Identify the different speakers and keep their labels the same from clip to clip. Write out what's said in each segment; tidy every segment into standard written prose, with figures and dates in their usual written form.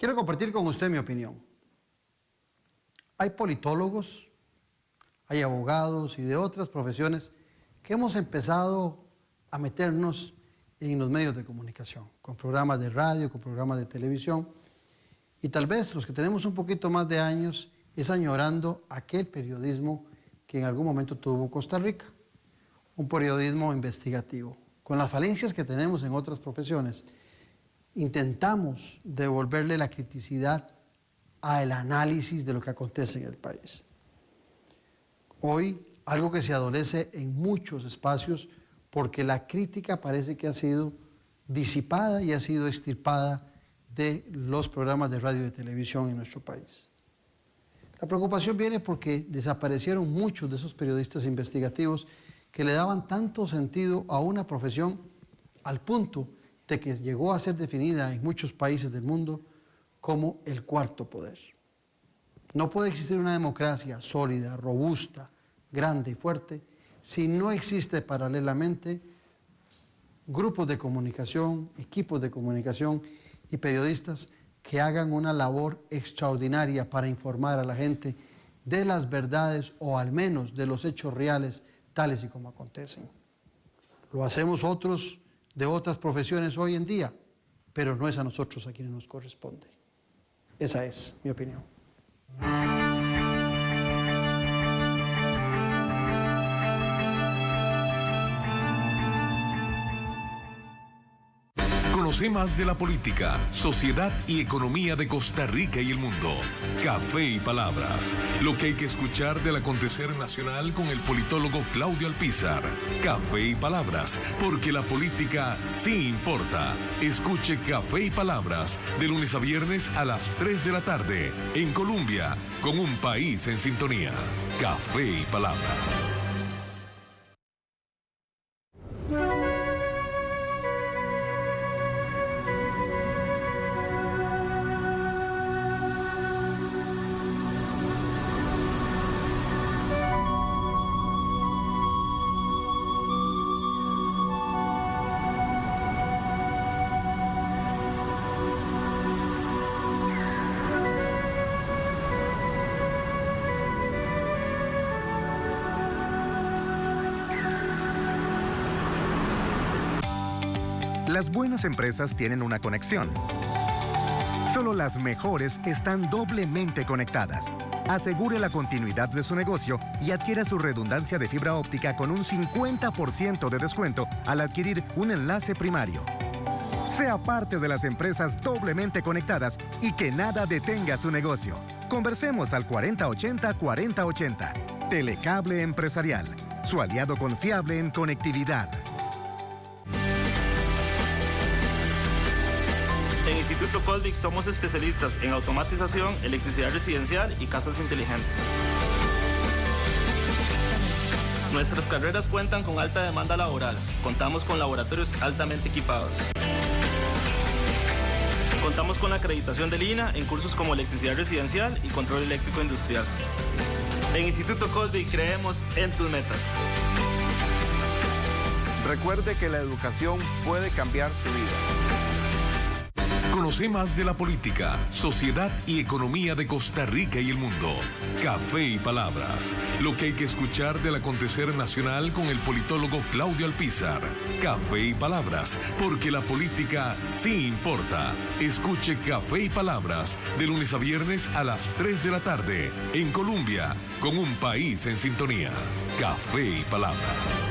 Speaker 1: Quiero compartir con usted mi opinión. Hay politólogos, hay abogados y de otras profesiones que hemos empezado a meternos en los medios de comunicación, con programas de radio, con programas de televisión, y tal vez los que tenemos un poquito más de años es añorando aquel periodismo que en algún momento tuvo Costa Rica, un periodismo investigativo. Con las falencias que tenemos en otras profesiones, intentamos devolverle la criticidad al análisis de lo que acontece en el país. Hoy, algo que se adolece en muchos espacios, porque la crítica parece que ha sido disipada y ha sido extirpada de los programas de radio y de televisión en nuestro país. La preocupación viene porque desaparecieron muchos de esos periodistas investigativos que le daban tanto sentido a una profesión al punto de que llegó a ser definida en muchos países del mundo como el cuarto poder. No puede existir una democracia sólida, robusta, grande y fuerte si no existe paralelamente grupos de comunicación, equipos de comunicación y periodistas que hagan una labor extraordinaria para informar a la gente de las verdades o al menos de los hechos reales tales y como acontecen. Lo hacemos otros de otras profesiones hoy en día, pero no es a nosotros a quienes nos corresponde. Esa es mi opinión.
Speaker 2: Conoce más de la política, sociedad y economía de Costa Rica y el mundo. Café y Palabras. Lo que hay que escuchar del acontecer nacional con el politólogo Claudio Alpizar. Café y Palabras, porque la política sí importa. Escuche Café y Palabras de lunes a viernes a las 3 de la tarde en Colombia, con un país en sintonía. Café y Palabras.
Speaker 3: Las buenas empresas tienen una conexión. Solo las mejores están doblemente conectadas. Asegure la continuidad de su negocio y adquiera su redundancia de fibra óptica con un 50% de descuento al adquirir un enlace primario. Sea parte de las empresas doblemente conectadas y que nada detenga su negocio. Conversemos al 4080-4080. Telecable Empresarial, su aliado confiable en conectividad.
Speaker 4: En Instituto Coldic somos especialistas en automatización, electricidad residencial y casas inteligentes. Nuestras carreras cuentan con alta demanda laboral. Contamos con laboratorios altamente equipados. Contamos con la acreditación del INAH en cursos como electricidad residencial y control eléctrico industrial. En Instituto Coldic creemos en tus metas.
Speaker 5: Recuerde que la educación puede cambiar su vida.
Speaker 2: Conoce más de la política, sociedad y economía de Costa Rica y el mundo. Café y Palabras. Lo que hay que escuchar del acontecer nacional con el politólogo Claudio Alpizar. Café y Palabras, porque la política sí importa. Escuche Café y Palabras de lunes a viernes a las 3 de la tarde en Colombia, con un país en sintonía. Café y Palabras.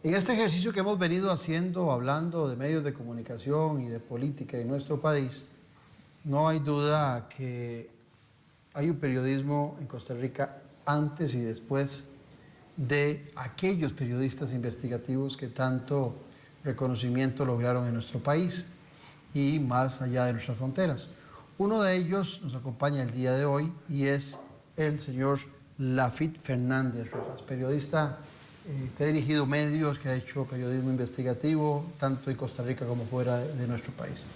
Speaker 1: En este ejercicio que hemos venido haciendo, hablando de medios de comunicación y de política en nuestro país, no hay duda que hay un periodismo en Costa Rica antes y después de aquellos periodistas investigativos que tanto reconocimiento lograron en nuestro país y más allá de nuestras fronteras. Uno de ellos nos acompaña el día de hoy y es el señor Lafit Fernández Rojas, periodista que ha dirigido medios, que ha hecho periodismo investigativo, tanto en Costa Rica como fuera de nuestro país.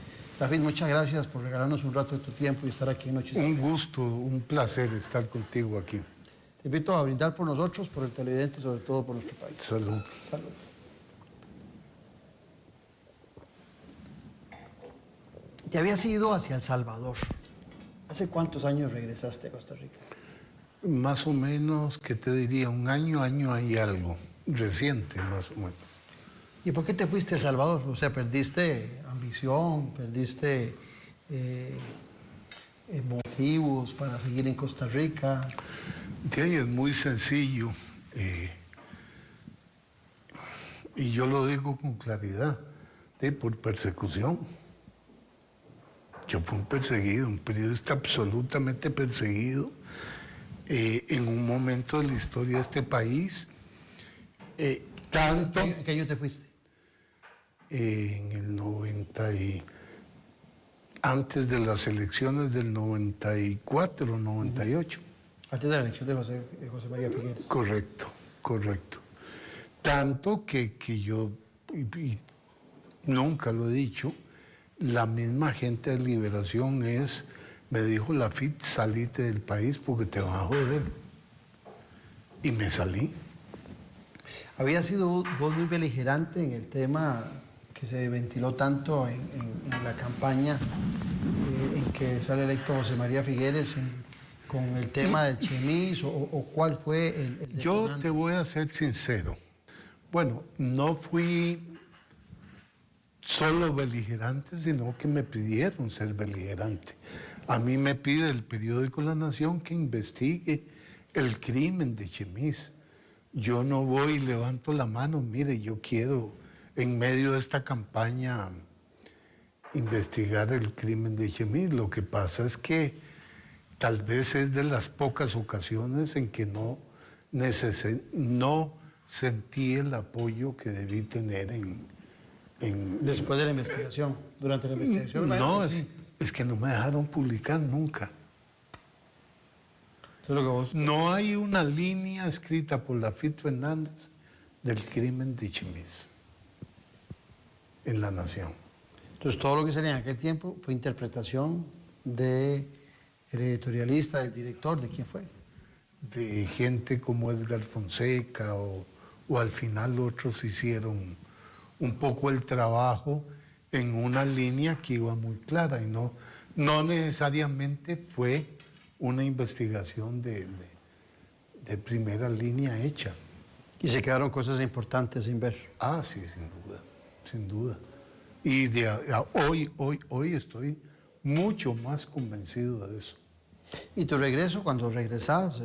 Speaker 1: Lafit, muchas gracias por regalarnos un rato de tu tiempo y estar aquí en Noches.
Speaker 6: Un gusto, un placer estar contigo aquí.
Speaker 1: Te invito a brindar por nosotros, por el televidente y sobre todo por nuestro país.
Speaker 6: Salud.
Speaker 1: Salud. Te habías ido hacia El Salvador. ¿Hace cuántos años regresaste a Costa Rica?
Speaker 6: Más o menos, ¿qué te diría? Un año y algo. Reciente, más o menos.
Speaker 1: ¿Y por qué te fuiste a El Salvador? O sea, ¿perdiste ambición? ¿Perdiste motivos para seguir en Costa Rica?
Speaker 6: De ahí es muy sencillo. Y yo lo digo con claridad. Por persecución. Yo fui un perseguido, un periodista absolutamente perseguido en un momento de la historia de este país. Tanto...
Speaker 1: ¿En qué año te fuiste?
Speaker 6: En el 90 y... antes de las elecciones del 94, 98.
Speaker 1: Antes de la elección de José María Figueres.
Speaker 6: Correcto, correcto. Tanto que yo, y nunca lo he dicho, la misma gente de Liberación me dijo, Lafitte, salite del país porque te van a joder. Y me salí.
Speaker 1: Había sido vos muy beligerante en el tema que se ventiló tanto en la campaña en que sale electo José María Figueres con el tema del Chemis, o cuál fue el
Speaker 6: Yo
Speaker 1: detonante?
Speaker 6: te voy a ser sincero. Bueno, no fui solo beligerante, sino que me pidieron ser beligerante. A mí me pide el periódico La Nación que investigue el crimen de Chemis. Yo no voy y levanto la mano, mire, yo quiero en medio de esta campaña investigar el crimen de Chemis. Lo que pasa es que tal vez es de las pocas ocasiones en que no sentí el apoyo que debí tener
Speaker 1: Después de la investigación, durante la investigación.
Speaker 6: No,
Speaker 1: sí.
Speaker 6: es que no me dejaron publicar nunca.
Speaker 1: Entonces, lo que vos...
Speaker 6: No hay una línea escrita por Lafitte Fernández del crimen de Chemis en La Nación.
Speaker 1: Entonces, todo lo que salía en aquel tiempo fue interpretación del editorialista, del director, ¿de quién fue?
Speaker 6: De gente como Edgar Fonseca o al final otros hicieron un poco el trabajo en una línea que iba muy clara y no necesariamente fue una investigación de primera línea hecha.
Speaker 1: Y se quedaron cosas importantes sin ver.
Speaker 6: Ah, sí, sin duda. Y hoy estoy mucho más convencido de eso.
Speaker 1: Y tu regreso, cuando regresas,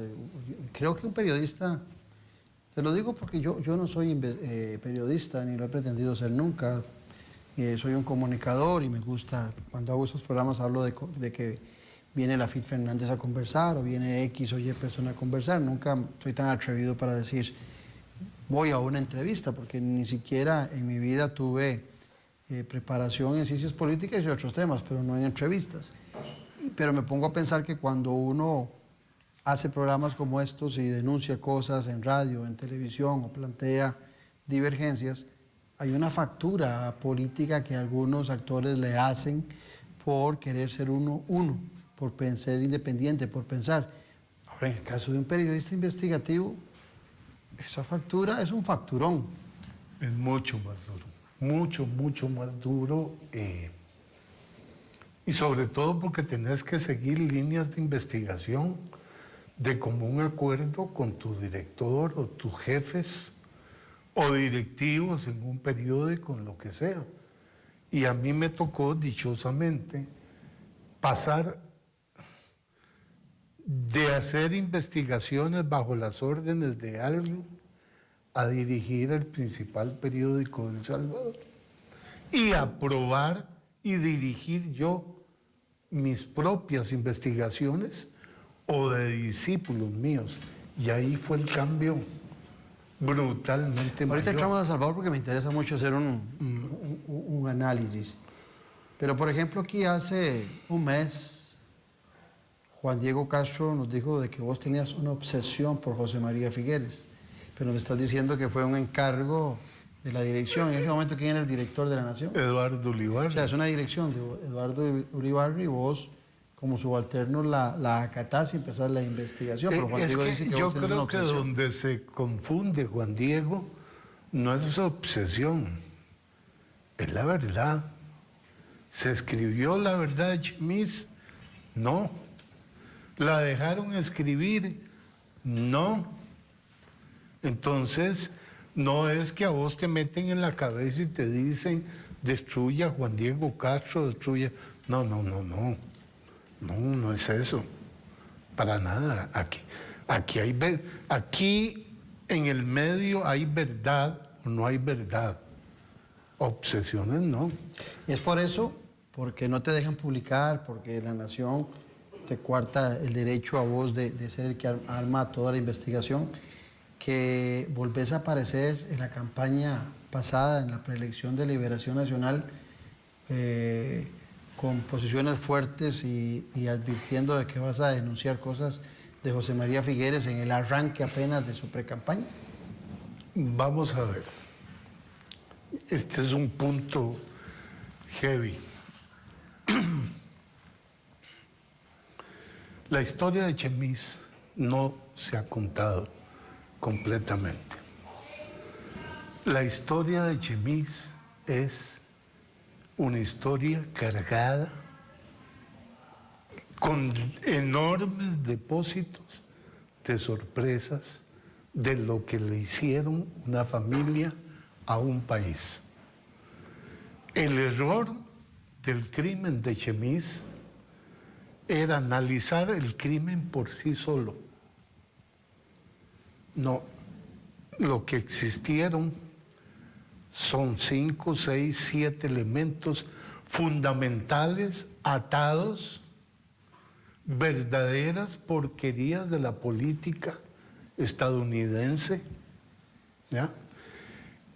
Speaker 1: creo que un periodista, te lo digo porque yo no soy periodista, ni lo he pretendido ser nunca. Soy un comunicador y me gusta, cuando hago estos programas hablo de que viene Lafitte Fernández a conversar o viene X o Y persona a conversar. Nunca soy tan atrevido para decir voy a una entrevista, porque ni siquiera en mi vida tuve preparación en ciencias políticas y otros temas, pero no en entrevistas. Pero me pongo a pensar que cuando uno hace programas como estos y denuncia cosas en radio, en televisión o plantea divergencias, hay una factura política que algunos actores le hacen por querer ser uno, por ser independiente, por pensar. Ahora, en el caso de un periodista investigativo, esa factura es un facturón.
Speaker 6: Es mucho más duro, mucho más duro. Y sobre todo porque tenés que seguir líneas de investigación de común acuerdo con tu director o tus jefes o directivos en un periódico, en lo que sea. Y a mí me tocó, dichosamente, pasar de hacer investigaciones bajo las órdenes de alguien a dirigir el principal periódico de El Salvador y aprobar y dirigir yo mis propias investigaciones o de discípulos míos. Y ahí fue el cambio brutalmente mayor.
Speaker 1: Ahorita entramos a Salvador porque me interesa mucho hacer un análisis. Pero, por ejemplo, aquí hace un mes, Juan Diego Castro nos dijo de que vos tenías una obsesión por José María Figueres, pero me estás diciendo que fue un encargo de la dirección. En ese momento, ¿quién era el director de La Nación?
Speaker 6: Eduardo Ulibarri.
Speaker 1: O sea, es una dirección de Eduardo Ulibarri y vos, como subalterno, la acatás y empezás la investigación. Pero Juan Diego dice que
Speaker 6: yo
Speaker 1: vos tenés una
Speaker 6: creo que
Speaker 1: obsesión.
Speaker 6: donde se confunde Juan Diego no es su obsesión, es la verdad. ¿Se escribió la verdad de Chemiz? No. ¿La dejaron escribir? No. Entonces, no es que a vos te meten en la cabeza y te dicen, destruya a Juan Diego Castro, destruya... No, no, no, no. No, no es eso. Para nada. Aquí en el medio hay verdad o no hay verdad. Obsesiones no.
Speaker 1: Y es por eso, porque no te dejan publicar, porque la Nación te cuarta el derecho a vos de ser el que arma toda la investigación, que volvés a aparecer en la campaña pasada, en la preelección de Liberación Nacional, con posiciones fuertes y advirtiendo de que vas a denunciar cosas de José María Figueres en el arranque apenas de su precampaña.
Speaker 6: Vamos a ver. Este es un punto heavy. La historia de Chemiz no se ha contado completamente. La historia de Chemiz es una historia cargada con enormes depósitos de sorpresas de lo que le hicieron una familia a un país. El error del crimen de Chemiz era analizar el crimen por sí solo. No, lo que existieron son 5, 6, 7 elementos fundamentales atados, verdaderas porquerías de la política estadounidense, ¿ya?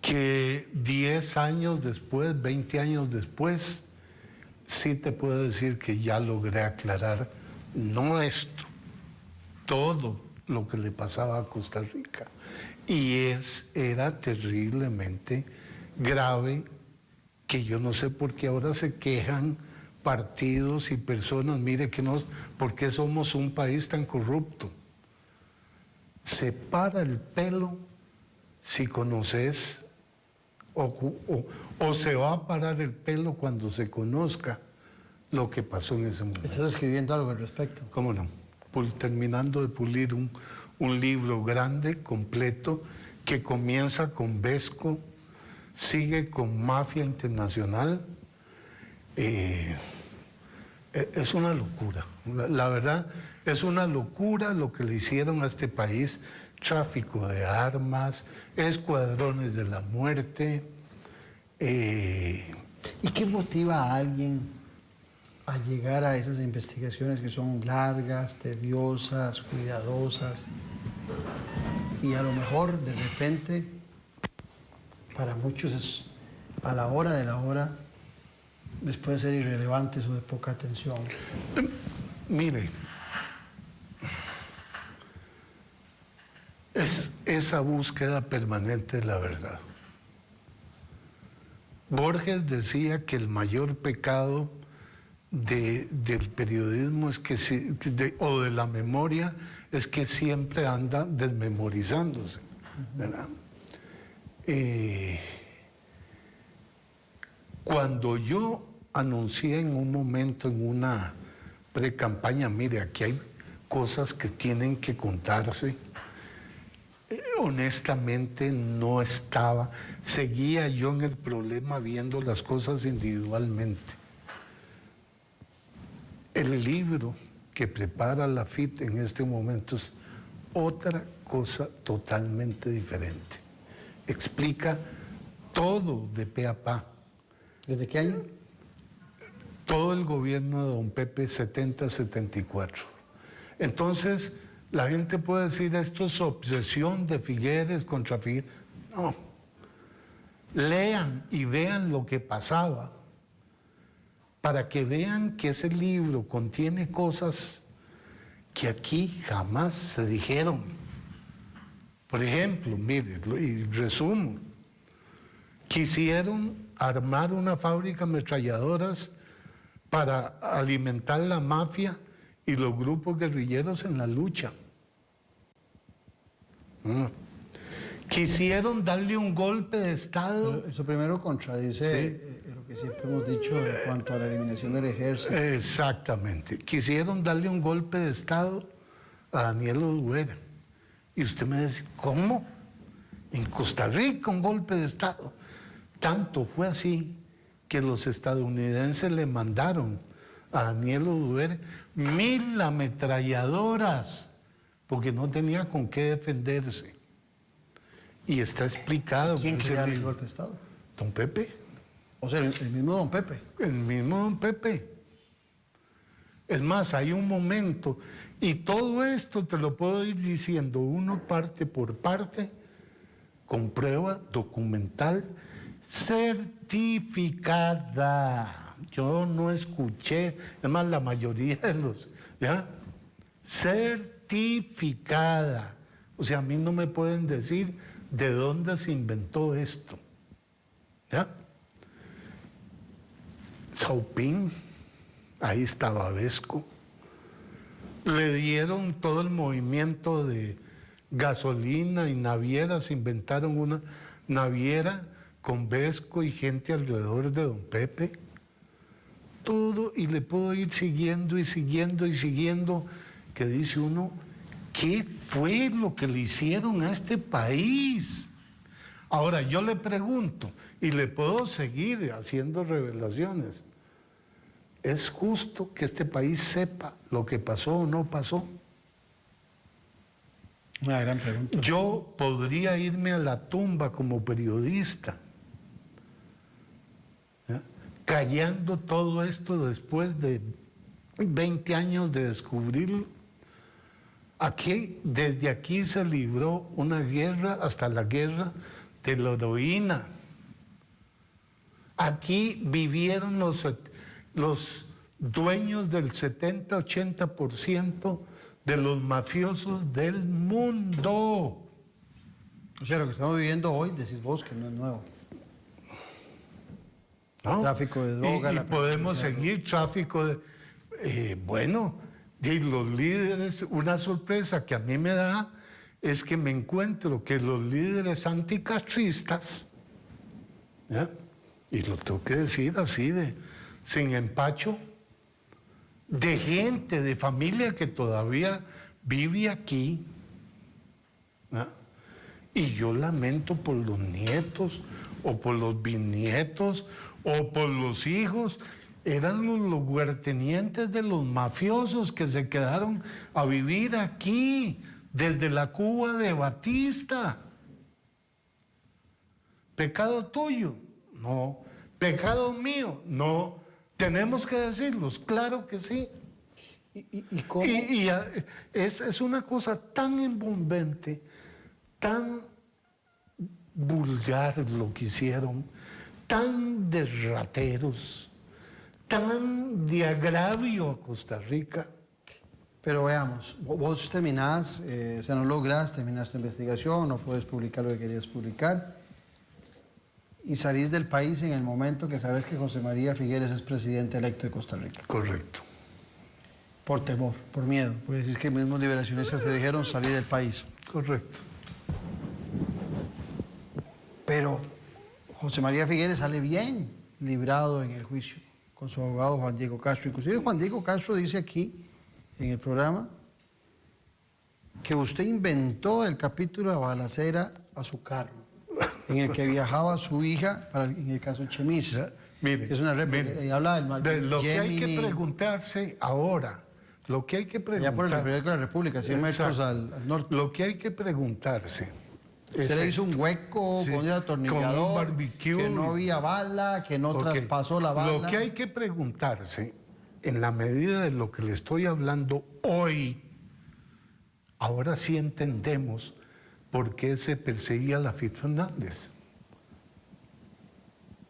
Speaker 6: Que 10 años después, 20 años después, sí te puedo decir que ya logré aclarar, no esto, todo lo que le pasaba a Costa Rica. Y era terriblemente grave, que yo no sé por qué ahora se quejan partidos y personas, mire que no, ¿por qué somos un país tan corrupto? Se para el pelo si conoces o se va a parar el pelo cuando se conozca lo que pasó en ese momento.
Speaker 1: ¿Estás escribiendo algo al respecto?
Speaker 6: ¿Cómo no? Terminando de pulir un libro grande, completo, que comienza con Vesco, sigue con Mafia Internacional. Es una locura. La verdad, es una locura lo que le hicieron a este país. Tráfico de armas, escuadrones de la muerte.
Speaker 1: ¿Y qué motiva a alguien a llegar a esas investigaciones que son largas, tediosas, cuidadosas? Y a lo mejor, de repente, para muchos es a la hora de la hora, les puede ser irrelevantes o de poca atención.
Speaker 6: Mire, es esa búsqueda permanente de la verdad. Borges decía que el mayor pecado del periodismo es que o de la memoria es que siempre anda desmemorizándose, ¿verdad? Cuando yo anuncié en un momento en una precampaña, mire, aquí hay cosas que tienen que contarse, honestamente no seguía yo en el problema viendo las cosas individualmente. El libro que prepara la FIT en este momento es otra cosa totalmente diferente. Explica todo de pe a pa.
Speaker 1: ¿Desde qué año?
Speaker 6: Todo el gobierno de don Pepe, 70-74. Entonces, la gente puede decir, esto es obsesión de Figueres contra Figueres. No. Lean y vean lo que pasaba, para que vean que ese libro contiene cosas que aquí jamás se dijeron. Por ejemplo, mire, y resumo, quisieron armar una fábrica de ametralladoras para alimentar la mafia y los grupos guerrilleros en la lucha. Quisieron darle un golpe de Estado.
Speaker 1: Eso primero contradice lo que siempre hemos dicho en cuanto a la eliminación del ejército.
Speaker 6: Exactamente. Quisieron darle un golpe de Estado a Daniel Oduber. Y usted me dice, ¿cómo? En Costa Rica un golpe de Estado. Tanto fue así que los estadounidenses le mandaron a Daniel Oduber 1000 ametralladoras porque no tenía con qué defenderse. Y está explicado.
Speaker 1: ¿Quién
Speaker 6: pues,
Speaker 1: quería el golpe de Estado?
Speaker 6: Don Pepe.
Speaker 1: O sea, el mismo don Pepe.
Speaker 6: El mismo don Pepe. Es más, hay un momento, y todo esto te lo puedo ir diciendo uno parte por parte, con prueba documental certificada. Yo no escuché, es más, la mayoría de los, ¿ya? Certificada. O sea, a mí no me pueden decir de dónde se inventó esto. ¿Ya? Saupín, ahí estaba Vesco. Le dieron todo el movimiento de gasolina y navieras, inventaron una naviera con Vesco y gente alrededor de don Pepe. Todo, y le puedo ir siguiendo y siguiendo y siguiendo, que dice uno, ¿qué fue lo que le hicieron a este país? Ahora, yo le pregunto, y le puedo seguir haciendo revelaciones, ¿es justo que este país sepa lo que pasó o no pasó?
Speaker 1: Una gran pregunta.
Speaker 6: Yo podría irme a la tumba como periodista, ¿ya? Callando todo esto después de 20 años de descubrirlo. Aquí, desde aquí se libró una guerra hasta la guerra de la heroína. Aquí vivieron los dueños del 70-80% de los mafiosos del mundo.
Speaker 1: O sea, lo que estamos viviendo hoy, decís vos, que no es nuevo.
Speaker 6: ¿No?
Speaker 1: El tráfico de droga.
Speaker 6: Y
Speaker 1: la
Speaker 6: podemos
Speaker 1: presencia de
Speaker 6: seguir tráfico de... bueno, y los líderes, una sorpresa que a mí me da es que me encuentro que los líderes anticastristas, ¿ya? Y lo tengo que decir así, sin empacho, de gente, de familia que todavía vive aquí, ¿ya? Y yo lamento por los nietos, o por los bisnietos, o por los hijos. Eran los lugartenientes de los mafiosos que se quedaron a vivir aquí, desde la Cuba de Batista. ¿Pecado tuyo? No. ¿Pecado mío? No. ¿Tenemos que decirlos? Claro que sí.
Speaker 1: ¿Y cómo?
Speaker 6: Es una cosa tan embombante, tan vulgar lo que hicieron, tan de rateros, tan de agravio a Costa Rica.
Speaker 1: Pero veamos, vos terminás, o sea, no lográs terminar tu investigación, no puedes publicar lo que querías publicar y salís del país en el momento que sabes que José María Figueres es presidente electo de Costa Rica.
Speaker 6: Correcto.
Speaker 1: Por temor, por miedo, porque decís que mismos liberacionistas te dijeron salir del país.
Speaker 6: Correcto.
Speaker 1: Pero José María Figueres sale bien librado en el juicio con su abogado Juan Diego Castro. Inclusive Juan Diego Castro dice aquí en el programa que usted inventó el capítulo de balacera a su carro, en el que viajaba su hija, en el caso Chemis,
Speaker 6: Mire,
Speaker 1: que es una réplica,
Speaker 6: mire,
Speaker 1: y habla del mal
Speaker 6: de lo que hay que
Speaker 1: Gemini,
Speaker 6: preguntarse ahora, lo que hay que
Speaker 1: allá por el
Speaker 6: preguntar...
Speaker 1: periódico de la República, 100 metros
Speaker 6: Exacto.
Speaker 1: al norte.
Speaker 6: Lo que hay que preguntarse...
Speaker 1: Usted le hizo un hueco
Speaker 6: Sí,
Speaker 1: con un atornillador,
Speaker 6: con un barbecue.
Speaker 1: que no había bala, que no
Speaker 6: Ok.
Speaker 1: traspasó la bala.
Speaker 6: Lo que hay que preguntarse, en la medida de lo que le estoy hablando hoy, ahora sí entendemos por qué se perseguía a la Fit Fernández.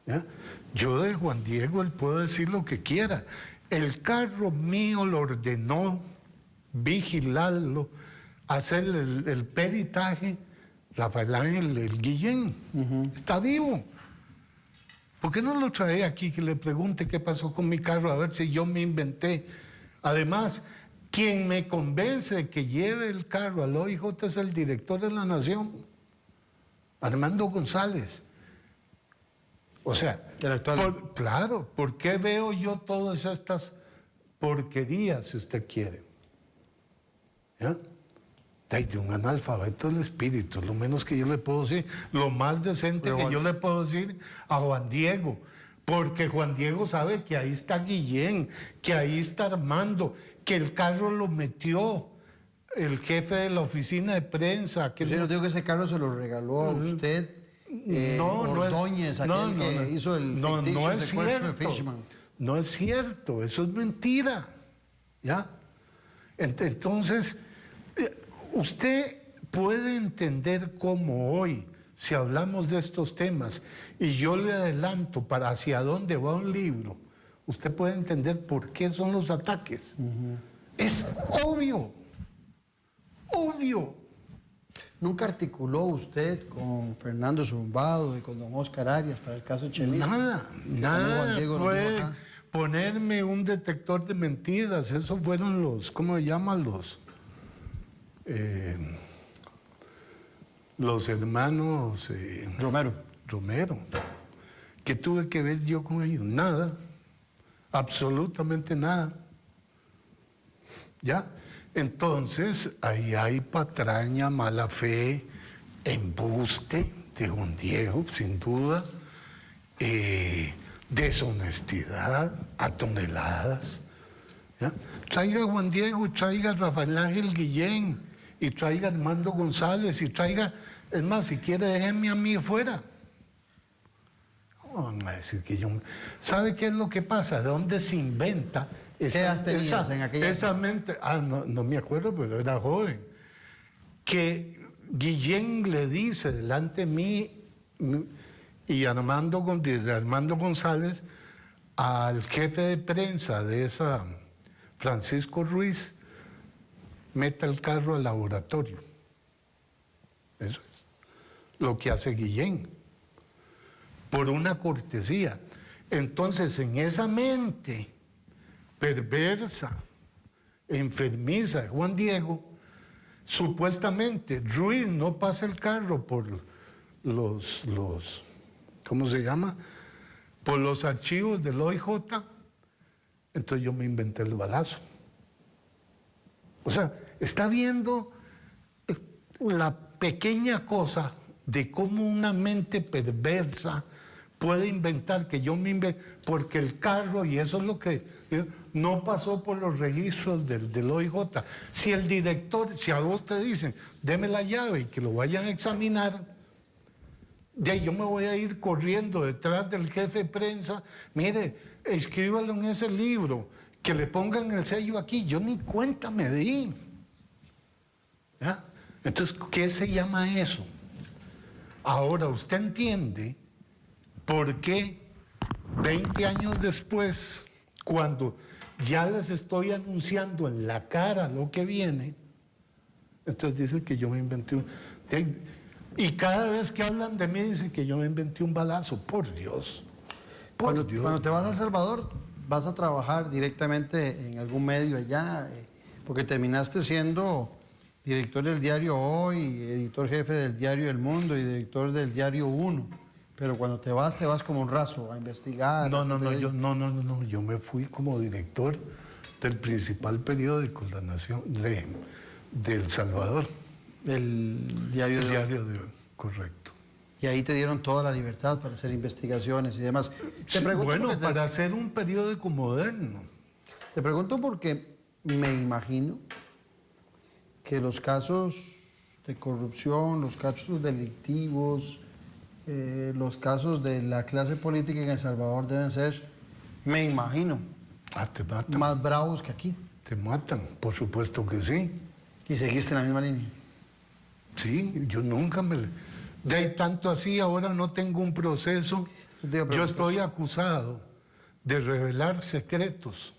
Speaker 6: ¿Ya? Yo de Juan Diego, él puedo decir lo que quiera. El carro mío lo ordenó vigilarlo, hacer el peritaje, Rafael Ángel el Guillén. Está vivo. ¿Por qué no lo trae aquí que le pregunte qué pasó con mi carro, a ver si yo me inventé? Además, quien me convence de que lleve el carro al OIJ es el director de la Nación, Armando González. O sea,
Speaker 1: El actual.
Speaker 6: claro, ¿por qué veo yo todas estas porquerías, si usted quiere? ¿Ya? De un analfabeto del espíritu, lo menos que yo le puedo decir, lo más decente
Speaker 1: Pero
Speaker 6: que
Speaker 1: Juan-
Speaker 6: yo le puedo decir a Juan Diego, porque Juan Diego sabe que ahí está Guillén, que ahí está Armando, que el carro lo metió el jefe de la oficina de prensa. Que
Speaker 1: Yo no digo que ese carro se lo regaló a usted, Ordóñez, aquel que hizo el ficticio
Speaker 6: no es
Speaker 1: secuestro de
Speaker 6: cierto.
Speaker 1: Fishman.
Speaker 6: No es cierto, eso es mentira. ¿Ya? Entonces, usted puede entender cómo hoy, si hablamos de estos temas, y yo le adelanto para hacia dónde va un libro, usted puede entender por qué son los ataques. Es obvio, obvio.
Speaker 1: ¿Nunca articuló usted con Fernando Zumbado y con don Oscar Arias para el caso Chelis?
Speaker 6: Nada,
Speaker 1: Juan
Speaker 6: nada
Speaker 1: Diego lo
Speaker 6: puede
Speaker 1: dijo acá.
Speaker 6: ponerme un detector de mentiras. Esos fueron los, ¿cómo se llaman los hermanos Romero. ¿Qué tuve que ver yo con ellos? Nada, absolutamente nada. ¿Ya? Entonces, ahí hay patraña, mala fe, embuste de Juan Diego, sin duda, deshonestidad a toneladas. ¿Ya? Traiga a Juan Diego, traiga a Rafael Ángel Guillén, y traiga a Armando González, y traiga, es más, si quiere, déjenme a mí fuera. Van a decir que yo... ¿Sabe qué es lo que pasa? ¿De dónde se inventa
Speaker 1: ¿Qué edad tenías en aquella
Speaker 6: esa mente? No me acuerdo, pero era joven. Que Guillén le dice delante de mí y Armando González al jefe de prensa de esa, Francisco Ruiz, meta el carro al laboratorio. Eso es lo que hace Guillén, por una cortesía. Entonces, en esa mente perversa, enfermiza de Juan Diego, supuestamente Ruiz no pasa el carro por los ¿cómo se llama? Por los archivos del OIJ, entonces yo me inventé el balazo. O sea, está viendo la pequeña cosa de cómo una mente perversa puede inventar que yo me inventé, porque el carro, y eso es lo que no pasó por los registros del OIJ. Si el director, si a vos te dicen, deme la llave y que lo vayan a examinar, de ahí yo me voy a ir corriendo detrás del jefe de prensa, mire, escríbalo en ese libro, que le pongan el sello aquí, yo ni cuenta me di. ¿Ya? Entonces, ¿qué se llama eso? Ahora, usted entiende por qué 20 años después, cuando ya les estoy anunciando en la cara lo que viene, entonces dicen que yo me inventé un... Y cada vez que hablan de mí dicen que yo me inventé un balazo. Por Dios.
Speaker 1: Cuando te vas a El Salvador, vas a trabajar directamente en algún medio allá, porque terminaste siendo director del diario Hoy, editor jefe del diario El Mundo y director del diario Uno. Pero cuando te vas como un raso a investigar.
Speaker 6: Yo me fui como director del principal periódico, La Nación, de El Salvador.
Speaker 1: El diario
Speaker 6: El
Speaker 1: de Hoy.
Speaker 6: diario de Hoy, correcto.
Speaker 1: Y ahí te dieron toda la libertad para hacer investigaciones y demás.
Speaker 6: Sí, bueno, para hacer un periódico moderno.
Speaker 1: Te pregunto porque me imagino que los casos de corrupción, los casos delictivos, los casos de la clase política en El Salvador deben ser, me imagino,
Speaker 6: Te matan.
Speaker 1: más bravos que aquí.
Speaker 6: Te matan, por supuesto que sí.
Speaker 1: Y seguiste en la misma línea.
Speaker 6: Sí, yo nunca me... De ahí tanto así, ahora no tengo un proceso. Yo estoy acusado de revelar secretos.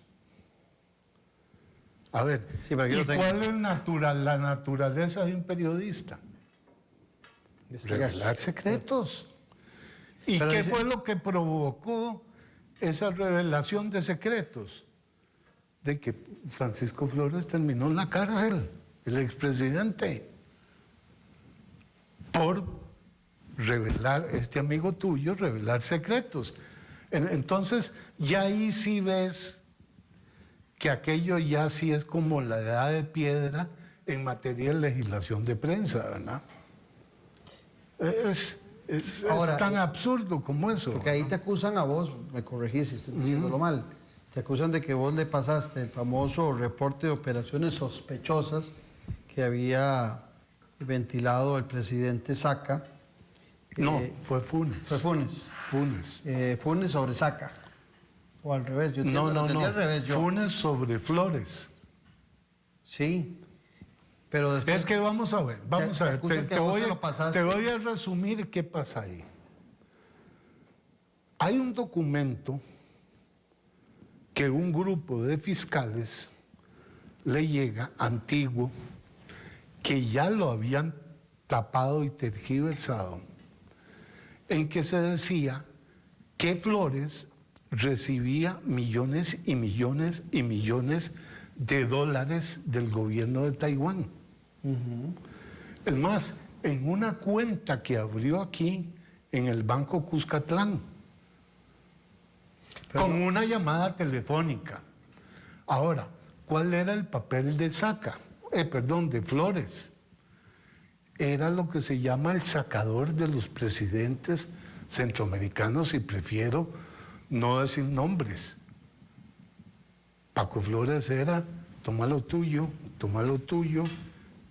Speaker 6: A ver,
Speaker 1: Sí, pero aquí
Speaker 6: ¿y
Speaker 1: lo tengo.
Speaker 6: cuál es la naturaleza de un periodista? Revelar secretos. ¿Y
Speaker 1: Pero
Speaker 6: qué
Speaker 1: dice-
Speaker 6: fue lo que provocó esa revelación de secretos? De que Francisco Flores terminó en la cárcel, el expresidente, por revelar, este amigo tuyo, revelar secretos. Entonces, ya ahí sí ves que aquello ya sí es como la edad de piedra en materia de legislación de prensa, ¿verdad? Es
Speaker 1: Ahora,
Speaker 6: tan absurdo como eso.
Speaker 1: Porque ahí te acusan a vos, me corregís si estoy diciéndolo mal, te acusan de que vos le pasaste el famoso reporte de operaciones sospechosas que había ventilado el presidente Saca.
Speaker 6: No, fue Funes.
Speaker 1: Fue Funes.
Speaker 6: Funes.
Speaker 1: Funes sobre Saca. O al revés, yo
Speaker 6: No,
Speaker 1: lo entendí al revés yo.
Speaker 6: Funes sobre Flores.
Speaker 1: Sí, pero después...
Speaker 6: Es que vamos a ver,
Speaker 1: te acusan que vos te lo pasaste.
Speaker 6: te voy a resumir qué pasa ahí. Hay un documento que un grupo de fiscales le llega, antiguo, que ya lo habían tapado y tergiversado, en que se decía que Flores recibía millones y millones y millones de dólares del gobierno de Taiwán. Es más, en una cuenta que abrió aquí en el Banco Cuscatlán, con una llamada telefónica. Ahora, ¿cuál era el papel de de Flores? Era lo que se llama el sacador de los presidentes centroamericanos, y prefiero no decir nombres. Paco Flores era, toma lo tuyo, toma lo tuyo.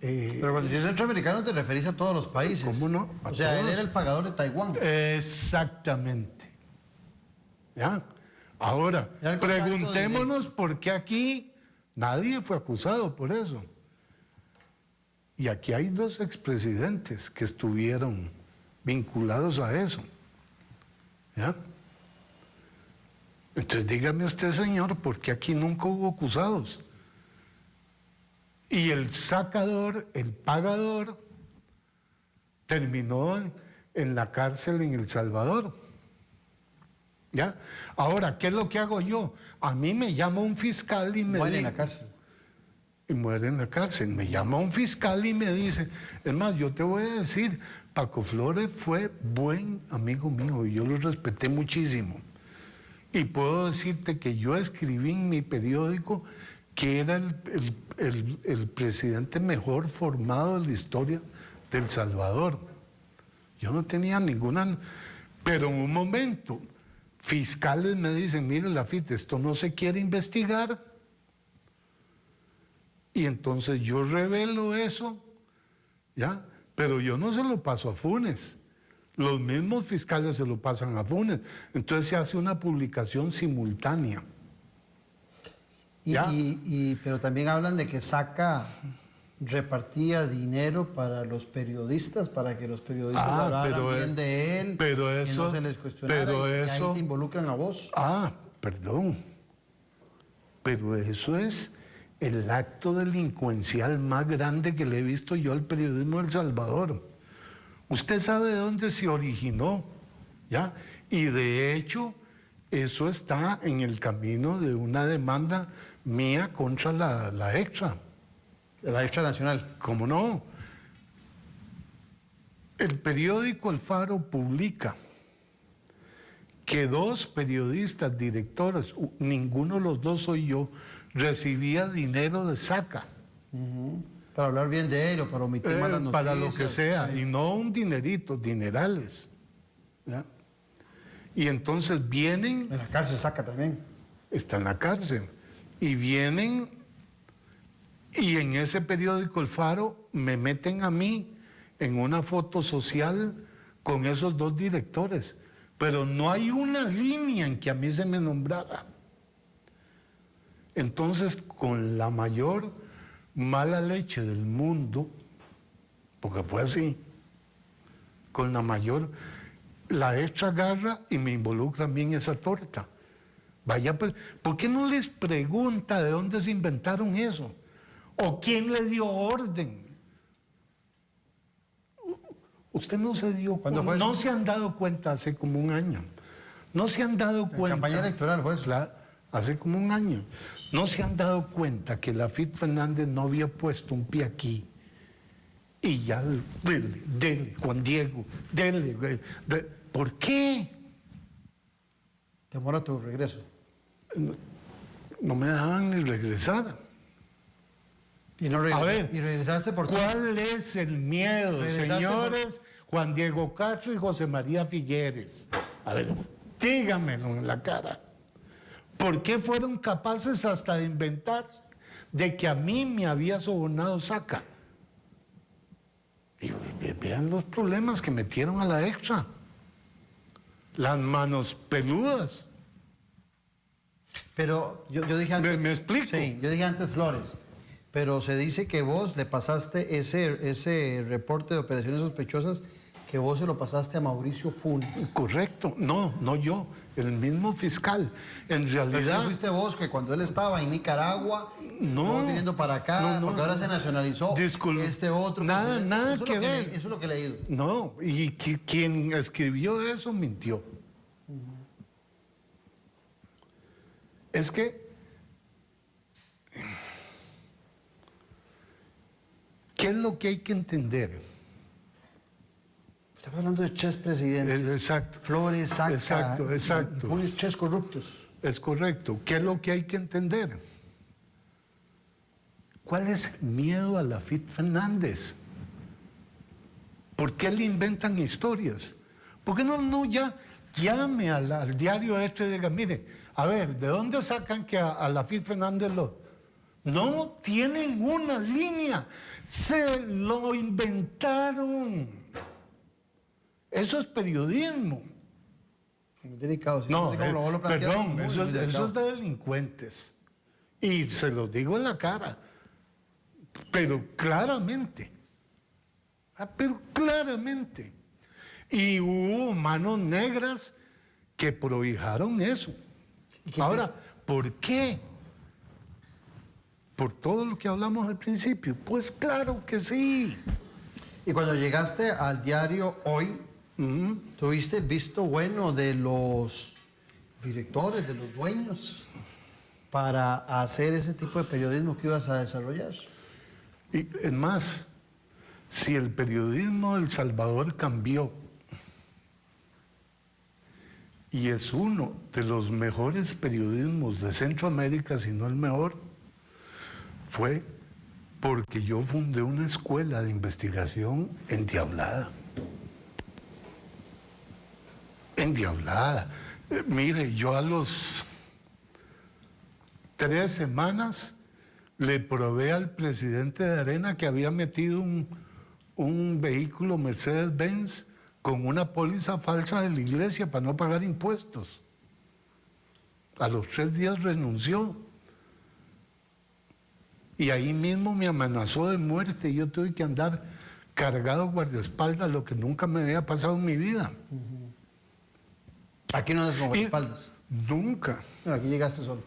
Speaker 1: Pero cuando dices centroamericano te referís a todos los países.
Speaker 6: ¿Cómo no?
Speaker 1: O sea, él era el pagador de Taiwán.
Speaker 6: Exactamente. ¿Ya? Ahora,
Speaker 1: Era el contacto
Speaker 6: preguntémonos por qué aquí nadie fue acusado por eso. Y aquí hay 2 expresidentes que estuvieron vinculados a eso. ¿Ya? Entonces dígame usted, señor, ¿por qué aquí nunca hubo acusados? Y el sacador, el pagador, terminó en la cárcel en El Salvador. ¿Ya? Ahora, ¿qué es lo que hago yo? A mí me llama un fiscal y me
Speaker 1: Muere
Speaker 6: dice...
Speaker 1: en la cárcel.
Speaker 6: Y muere en la cárcel. Me llama un fiscal y me dice, es más, yo te voy a decir, Paco Flores fue buen amigo mío y yo lo respeté muchísimo. Y puedo decirte que yo escribí en mi periódico que era el presidente mejor formado de la historia de El Salvador. Yo no tenía ninguna... Pero en un momento, fiscales me dicen, mire, Lafite, esto no se quiere investigar. Y entonces yo revelo eso, ¿ya? Pero yo no se lo paso a Funes. Los mismos fiscales se lo pasan a Funes. Entonces se hace una publicación simultánea.
Speaker 1: Pero también hablan de que Saca repartía dinero para los periodistas, para que los periodistas hablaran bien de él,
Speaker 6: pero
Speaker 1: que
Speaker 6: eso,
Speaker 1: no se les cuestionara,
Speaker 6: pero
Speaker 1: y
Speaker 6: eso,
Speaker 1: ahí te involucran a vos.
Speaker 6: Perdón. Pero eso es el acto delincuencial más grande que le he visto yo al periodismo de El Salvador. Usted sabe de dónde se originó, ¿ya? Y de hecho, eso está en el camino de una demanda mía contra la Extra.
Speaker 1: La Extra Nacional.
Speaker 6: ¿Cómo no? El periódico El Faro publica que 2 periodistas, directores, ninguno de los 2 soy yo, recibía dinero de Saca.
Speaker 1: Para hablar bien de él o para omitir malas noticias.
Speaker 6: Para lo que sea, y no un dinerito, dinerales. ¿Ya? Y entonces vienen...
Speaker 1: En la cárcel Saca también.
Speaker 6: Está en la cárcel. Y vienen, y en ese periódico El Faro me meten a mí en una foto social con esos 2 directores. Pero no hay una línea en que a mí se me nombrara. Entonces, con la mayor mala leche del mundo, porque fue así, con la mayor, la Extra agarra y me involucra a mí en esa torta. Vaya, pues, ¿por qué no les pregunta de dónde se inventaron eso? ¿O quién le dio orden? Usted no se dio cuenta.
Speaker 1: ¿Cuándo fue eso?
Speaker 6: No se han dado cuenta hace como un año. No se han dado cuenta.
Speaker 1: En campaña electoral fue eso.
Speaker 6: Hace como un año. No se han dado cuenta que Lafite Fernández no había puesto un pie aquí Y ya, dele, Juan Diego, dele. ¿Por qué?
Speaker 1: Temor a tu regreso.
Speaker 6: No me dejaban ni regresar.
Speaker 1: Y no
Speaker 6: A ver,
Speaker 1: ¿y regresaste por qué?
Speaker 6: ¿Cuál es el miedo,
Speaker 1: ¿Regresaste
Speaker 6: señores? Juan Diego Castro y José María Figueres. A ver, dígamelo en la cara. ¿Por qué fueron capaces hasta de inventarse de que a mí me había sobornado Saca? Y vean los problemas que metieron a la extra. Las manos peludas.
Speaker 1: Pero yo dije antes...
Speaker 6: ¿Me explico?
Speaker 1: Sí, yo dije antes Flores. Pero se dice que vos le pasaste ese reporte de operaciones sospechosas, que vos se lo pasaste a Mauricio Funes.
Speaker 6: Correcto. No yo. El mismo fiscal. En
Speaker 1: Pero
Speaker 6: realidad...
Speaker 1: si fuiste vos que cuando él estaba en Nicaragua,
Speaker 6: No.
Speaker 1: vos viniendo para acá,
Speaker 6: No.
Speaker 1: porque ahora se nacionalizó este otro.
Speaker 6: Nada
Speaker 1: eso
Speaker 6: que ver.
Speaker 1: Eso es lo que he leído.
Speaker 6: No, y quien escribió eso mintió. Es que ¿qué es lo que hay que entender?
Speaker 1: Estamos hablando de ches presidentes.
Speaker 6: Exacto.
Speaker 1: Flores, Saca.
Speaker 6: Exacto.
Speaker 1: Funes, ches corruptos.
Speaker 6: Es correcto. ¿Qué es lo que hay que entender? ¿Cuál es el miedo a Lafit Fernández? ¿Por qué le inventan historias? ¿Por qué no ya llame al diario este y diga, mire, a ver, ¿de dónde sacan que a Lafit Fernández lo...? No tienen una línea, se lo inventaron. Eso es periodismo.
Speaker 1: Muy delicado.
Speaker 6: No,
Speaker 1: así como vos lo planteas,
Speaker 6: perdón,
Speaker 1: muy
Speaker 6: eso
Speaker 1: delicado.
Speaker 6: es de delincuentes. Y se lo digo en la cara, pero claramente. Pero claramente. Y hubo manos negras que prohijaron eso. Ahora, ¿por qué? ¿Por todo lo que hablamos al principio? Pues claro que sí.
Speaker 1: Y cuando llegaste al diario Hoy, ¿tuviste el visto bueno de los directores, de los dueños, para hacer ese tipo de periodismo que ibas a desarrollar?
Speaker 6: Y es más, si el periodismo de El Salvador cambió y es uno de los mejores periodismos de Centroamérica, si no el mejor, fue porque yo fundé una escuela de investigación endiablada. Endiablada. Mire, yo a los 3 semanas le probé al presidente de Arena que había metido un vehículo Mercedes-Benz con una póliza falsa de la iglesia para no pagar impuestos. A los 3 días renunció. Y ahí mismo me amenazó de muerte y yo tuve que andar cargado guardaespaldas, lo que nunca me había pasado en mi vida.
Speaker 1: Aquí no andas con guardaespaldas.
Speaker 6: Nunca.
Speaker 1: Bueno, aquí llegaste solo.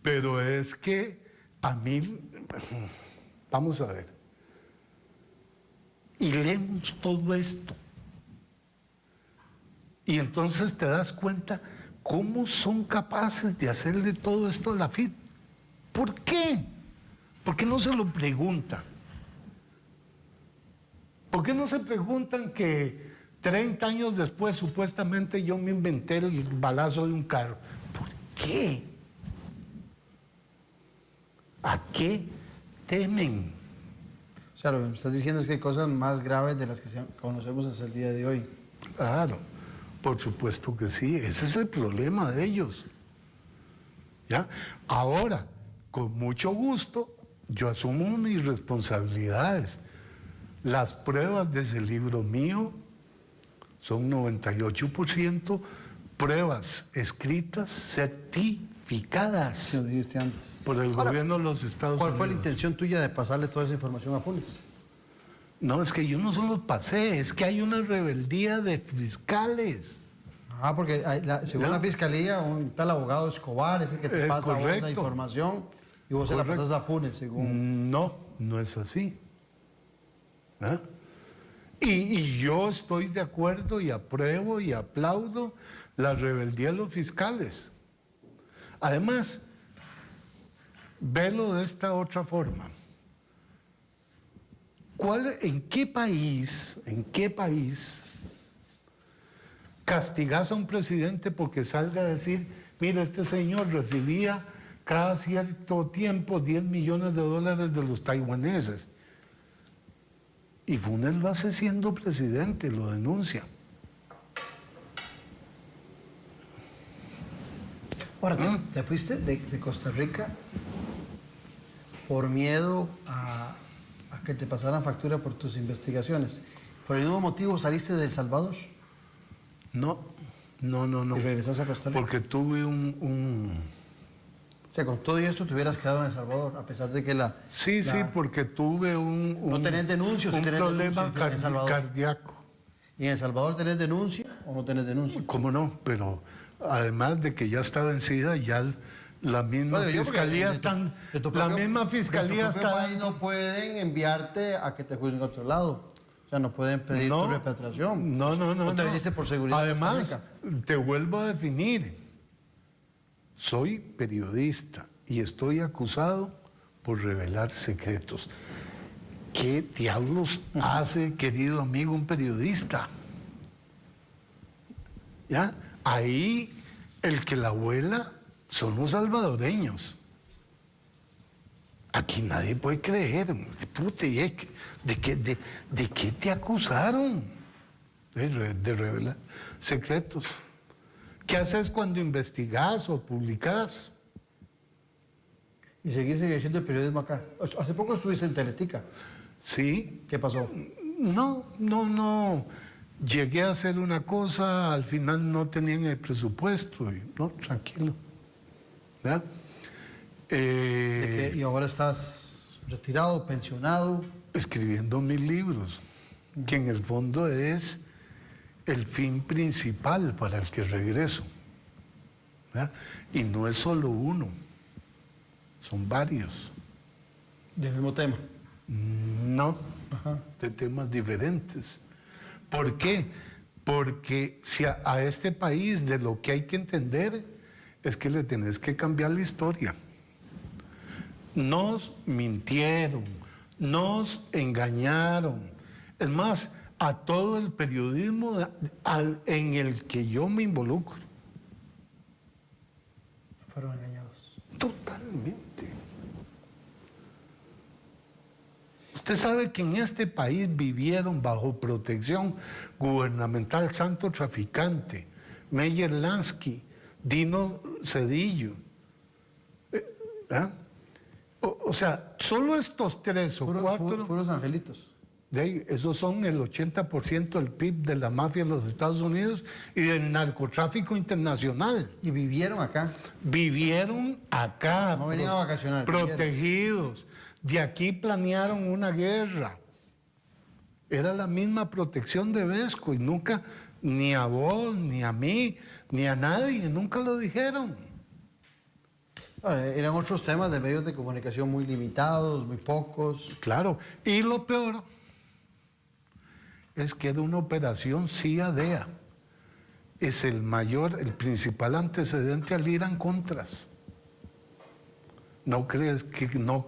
Speaker 6: Pero es que a mí, vamos a ver, y leemos todo esto. Y entonces te das cuenta cómo son capaces de hacerle todo esto a Lafit. ¿Por qué? ¿Por qué no se lo preguntan? ¿Por qué no se preguntan que 30 años después supuestamente yo me inventé el balazo de un carro? ¿Por qué? ¿A qué temen?
Speaker 1: O sea, lo que me estás diciendo es que hay cosas más graves de las que conocemos hasta el día de hoy.
Speaker 6: Claro, por supuesto que sí. Ese es el problema de ellos. ¿Ya? Ahora, con mucho gusto, yo asumo mis responsabilidades. Las pruebas de ese libro mío son 98% pruebas escritas, certificadas
Speaker 1: Sí, lo dijiste antes.
Speaker 6: por el gobierno de los Estados
Speaker 1: ¿Cuál
Speaker 6: Unidos.
Speaker 1: fue la intención tuya de pasarle toda esa información a Funes?
Speaker 6: No, es que yo no solo pasé, es que hay una rebeldía de fiscales.
Speaker 1: Ah, porque según la fiscalía, un tal abogado Escobar es el que te pasa a vos la
Speaker 6: correcto.
Speaker 1: información y vos se la pasas a Funes, según.
Speaker 6: No, no es así. ¿Ah? Y yo estoy de acuerdo y apruebo y aplaudo la rebeldía de los fiscales. Además, velo de esta otra forma. ¿En qué país castigas a un presidente porque salga a decir, mira, este señor recibía cada cierto tiempo 10 millones de dólares de los taiwaneses? Y Funes lo hace siendo presidente, lo denuncia.
Speaker 1: Ahora, ¿te fuiste de Costa Rica por miedo a que te pasaran factura por tus investigaciones? ¿Por el mismo motivo saliste de El Salvador?
Speaker 6: No.
Speaker 1: ¿Y regresaste a Costa Rica?
Speaker 6: Porque tuve
Speaker 1: O sea, con todo esto te hubieras quedado en El Salvador, a pesar de que
Speaker 6: Sí, porque tuve
Speaker 1: no tenés denuncias,
Speaker 6: un
Speaker 1: tenés
Speaker 6: problema
Speaker 1: denuncias en El Salvador.
Speaker 6: cardíaco.
Speaker 1: ¿Y en El Salvador tenés denuncia o no tenés denuncia?
Speaker 6: ¿Cómo no? Pero además de que ya está vencida, ya la misma fiscalía
Speaker 1: país no pueden enviarte a que te juzguen a otro lado. O sea, no pueden pedir tu repatriación.
Speaker 6: No.
Speaker 1: ¿O te viniste por seguridad?
Speaker 6: Además, te vuelvo a definir. Soy periodista y estoy acusado por revelar secretos. ¿Qué diablos hace, querido amigo, un periodista? ¿Ya? Ahí el que la vuela son los salvadoreños. Aquí nadie puede creer. Puta, ¿de qué te acusaron? De revelar secretos. ¿Qué haces cuando investigas o publicas?
Speaker 1: Y seguís ejerciendo el periodismo acá. Hace poco estuviste en Teletica.
Speaker 6: Sí.
Speaker 1: ¿Qué pasó?
Speaker 6: No. Llegué a hacer una cosa, al final no tenían el presupuesto. No, tranquilo. ¿Verdad?
Speaker 1: Y ahora estás retirado, pensionado.
Speaker 6: Escribiendo 1000 libros, que en el fondo es el fin principal para el que regreso. ¿Verdad? Y no es solo uno, son varios.
Speaker 1: ¿Del mismo tema?
Speaker 6: No, de temas diferentes. ¿Por qué? Porque si a este país de lo que hay que entender es que le tenés que cambiar la historia. Nos mintieron, nos engañaron. Es más, a todo el periodismo en el que yo me involucro.
Speaker 1: Fueron engañados.
Speaker 6: Totalmente. Usted sabe que en este país vivieron bajo protección gubernamental santo traficante, Meyer Lansky, Dino Cedillo. O sea, solo estos 3 o 4...
Speaker 1: Puros angelitos.
Speaker 6: Esos son el 80% del PIB de la mafia en los Estados Unidos y del narcotráfico internacional.
Speaker 1: ¿Y vivieron acá?
Speaker 6: Vivieron acá.
Speaker 1: No venían a vacacionar.
Speaker 6: Protegidos. De aquí planearon una guerra. Era la misma protección de Vesco y nunca, ni a vos, ni a mí, ni a nadie, nunca lo dijeron.
Speaker 1: Ahora, eran otros temas de medios de comunicación muy limitados, muy pocos.
Speaker 6: Claro. Y lo peor es que era una operación CIA-DEA. Es el principal antecedente al Irán Contras. ¿No crees que no?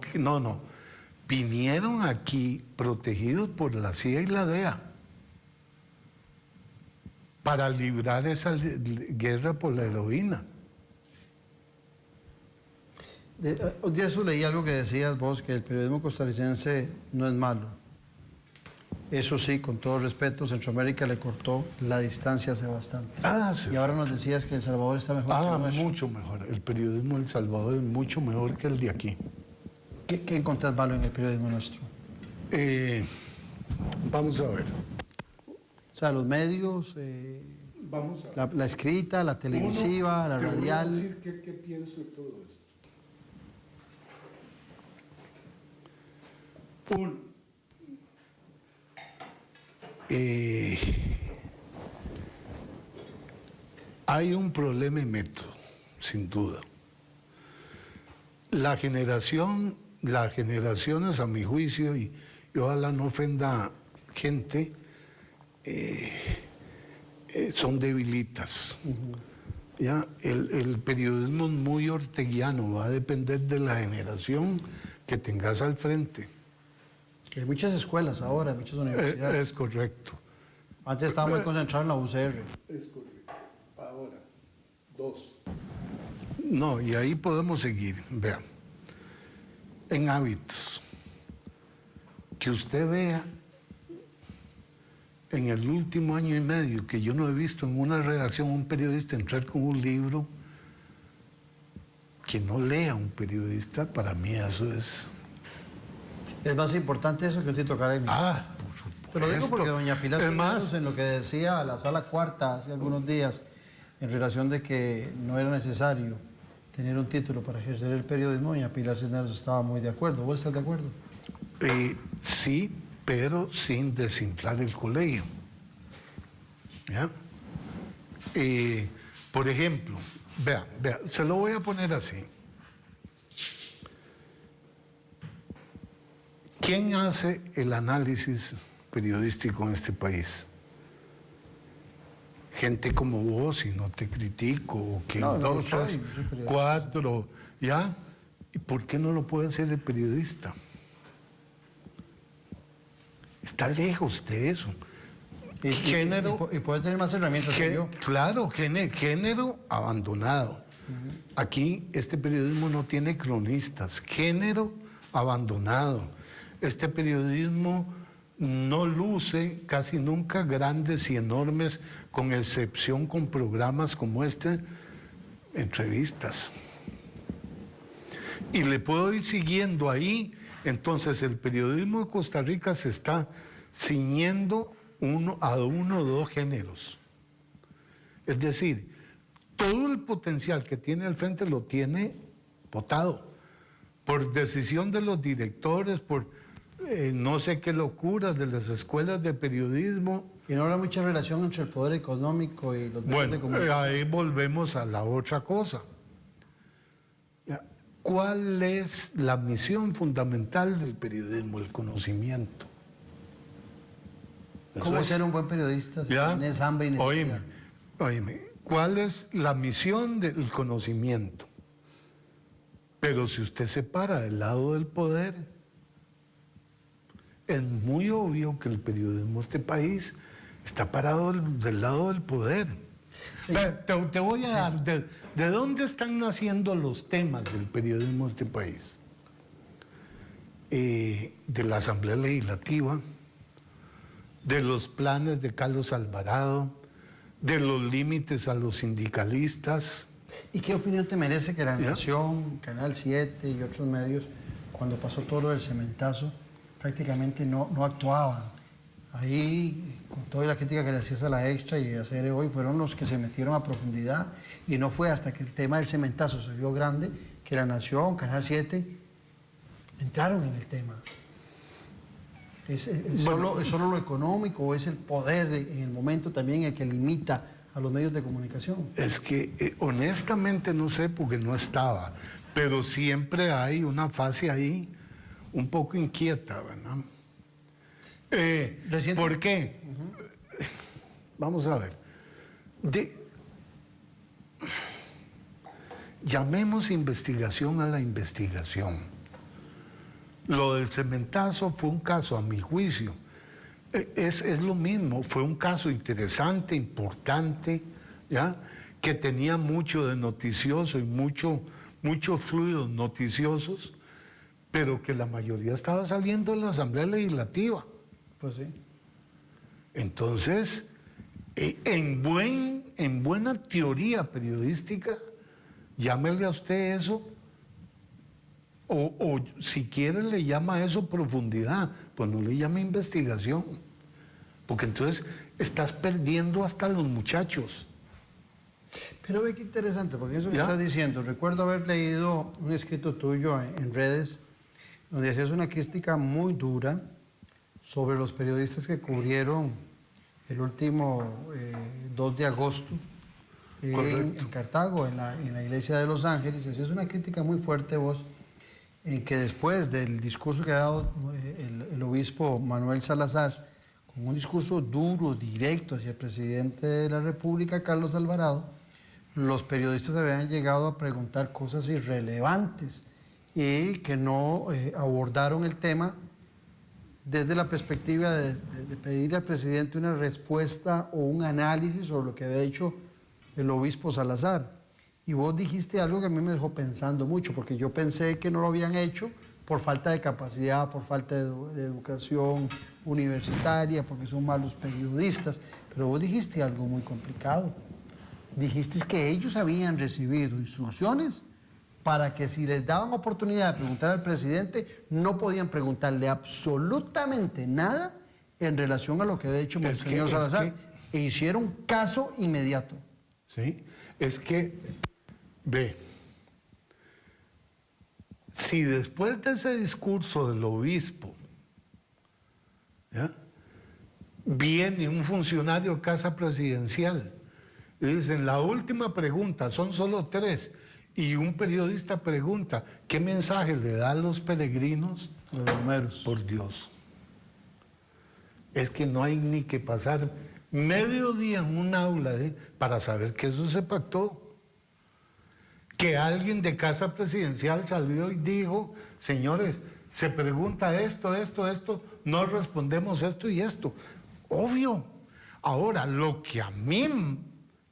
Speaker 6: Vinieron aquí protegidos por la CIA y la DEA para librar esa guerra por la heroína.
Speaker 1: Un día eso leí algo que decías vos, que el periodismo costarricense no es malo. Eso sí, con todo respeto, Centroamérica le cortó la distancia hace bastante.
Speaker 6: Sí.
Speaker 1: Y ahora nos decías que El Salvador está mejor que el nuestro.
Speaker 6: Mucho mejor. El periodismo de El Salvador es mucho mejor que el de aquí.
Speaker 1: ¿Qué encontrás malo en el periodismo nuestro?
Speaker 6: Vamos a ver.
Speaker 1: O sea, los medios,
Speaker 6: Vamos a ver.
Speaker 1: la escrita, la televisiva, la radial.
Speaker 6: Voy a decir qué pienso de todo esto. Hay un problema en método, sin duda. Las generaciones, a mi juicio, y ojalá no ofenda gente, son debilitas. ¿Ya? El periodismo es muy orteguiano, va a depender de la generación que tengas al frente.
Speaker 1: Hay muchas escuelas ahora, muchas universidades.
Speaker 6: Es correcto.
Speaker 1: Antes estaba muy concentrado en la UCR.
Speaker 6: Es correcto. Ahora, 2. No, y ahí podemos seguir. Vean, en hábitos, que usted vea en el último año y medio que yo no he visto en una redacción un periodista entrar con un libro que no lea un periodista, para mí eso es...
Speaker 1: Es más importante eso que un Tito Carey.
Speaker 6: por supuesto.
Speaker 1: Te lo digo porque doña Pilar
Speaker 6: Es
Speaker 1: Cisneros,
Speaker 6: más,
Speaker 1: en lo que decía la sala cuarta hace algunos días, en relación de que no era necesario tener un título para ejercer el periodismo, doña Pilar Cisneros estaba muy de acuerdo. ¿Vos estás de acuerdo?
Speaker 6: sí, pero sin desinflar el colegio. ¿Ya? Por ejemplo, vea, se lo voy a poner así. ¿Quién hace el análisis periodístico en este país? Gente como vos, y no te critico, o que
Speaker 1: No, no
Speaker 6: dos,
Speaker 1: soy
Speaker 6: tres,
Speaker 1: periodista.
Speaker 6: 4, ¿ya? ¿Y por qué no lo puede hacer el periodista? Está lejos de eso.
Speaker 1: Y puede tener más herramientas que yo.
Speaker 6: Claro, género abandonado. Aquí este periodismo no tiene cronistas. Género abandonado. Este periodismo no luce casi nunca grandes y enormes, con excepción con programas como este, entrevistas. Y le puedo ir siguiendo ahí. Entonces el periodismo de Costa Rica se está ciñendo a uno o dos géneros. Es decir, todo el potencial que tiene al frente lo tiene botado por decisión de los directores, por no sé qué locuras de las escuelas de periodismo.
Speaker 1: Y no habrá mucha relación entre el poder económico y los medios de
Speaker 6: Bueno,
Speaker 1: comunicación.
Speaker 6: ahí volvemos a la otra cosa. Ya, ¿cuál es la misión fundamental del periodismo? El conocimiento.
Speaker 1: ¿Cómo ser un buen periodista si
Speaker 6: ¿Ya?
Speaker 1: tienes hambre y necesidad?
Speaker 6: Óyeme, ¿cuál es la misión del conocimiento? Pero si usted se para del lado del poder, es muy obvio que el periodismo de este país está parado del lado del poder.
Speaker 1: Sí.
Speaker 6: Te voy a dar, ¿de dónde están naciendo los temas del periodismo de este país? De la Asamblea Legislativa, de los planes de Carlos Alvarado, de los límites a los sindicalistas.
Speaker 1: ¿Y qué opinión te merece que La
Speaker 6: ¿Ya?
Speaker 1: Nación, Canal 7 y otros medios, cuando pasó todo lo del cementazo, prácticamente no actuaban? Ahí, con toda la crítica que le hacías a La Extra y a CR Hoy, fueron los que se metieron a profundidad, y no fue hasta que el tema del cementazo se vio grande que La Nación, Canal 7, entraron en el tema. ¿Es solo lo económico o es el poder en el momento también el que limita a los medios de comunicación?
Speaker 6: Es que honestamente no sé porque no estaba, pero siempre hay una fase ahí un poco inquieta, ¿verdad? ¿Por qué? Vamos a ver. Llamemos investigación a la investigación. Lo del cementazo fue un caso, a mi juicio, es lo mismo, fue un caso interesante, importante, ¿ya? Que tenía mucho de noticioso y muchos fluidos noticiosos, pero que la mayoría estaba saliendo de la Asamblea Legislativa.
Speaker 1: Pues sí.
Speaker 6: Entonces, en buena teoría periodística, llámele a usted eso, o si quiere le llama a eso profundidad, pues no le llame investigación, porque entonces estás perdiendo hasta los muchachos.
Speaker 1: Pero ve qué interesante, porque eso que
Speaker 6: ¿Ya?
Speaker 1: estás diciendo, recuerdo haber leído un escrito tuyo en redes, donde hacías una crítica muy dura sobre los periodistas que cubrieron el último 2 de agosto en Cartago, en la iglesia de Los Ángeles. Hacías una crítica muy fuerte vos, en que después del discurso que ha dado el obispo Manuel Salazar, con un discurso duro, directo hacia el presidente de la República, Carlos Alvarado, los periodistas habían llegado a preguntar cosas irrelevantes y que no abordaron el tema desde la perspectiva de pedirle al presidente una respuesta o un análisis sobre lo que había dicho el obispo Salazar. Y vos dijiste algo que a mí me dejó pensando mucho, porque yo pensé que no lo habían hecho por falta de capacidad, por falta de educación universitaria, porque son malos periodistas. Pero vos dijiste algo muy complicado. Dijiste que ellos habían recibido instrucciones para que si les daban oportunidad de preguntar al presidente, no podían preguntarle absolutamente nada en relación a lo que había dicho Monseñor Salazar. E hicieron caso inmediato.
Speaker 6: Sí, es que, ve, si después de ese discurso del obispo, ¿ya?, viene un funcionario de Casa Presidencial y dicen, la última pregunta, son solo 3, y un periodista pregunta, ¿qué mensaje le da a los peregrinos?
Speaker 1: Los romeros.
Speaker 6: Por Dios. Es que no hay ni que pasar medio día en un aula para saber que eso se pactó. Que alguien de Casa Presidencial salió y dijo, señores, se pregunta esto, no respondemos esto y esto. Obvio. Ahora, lo que a mí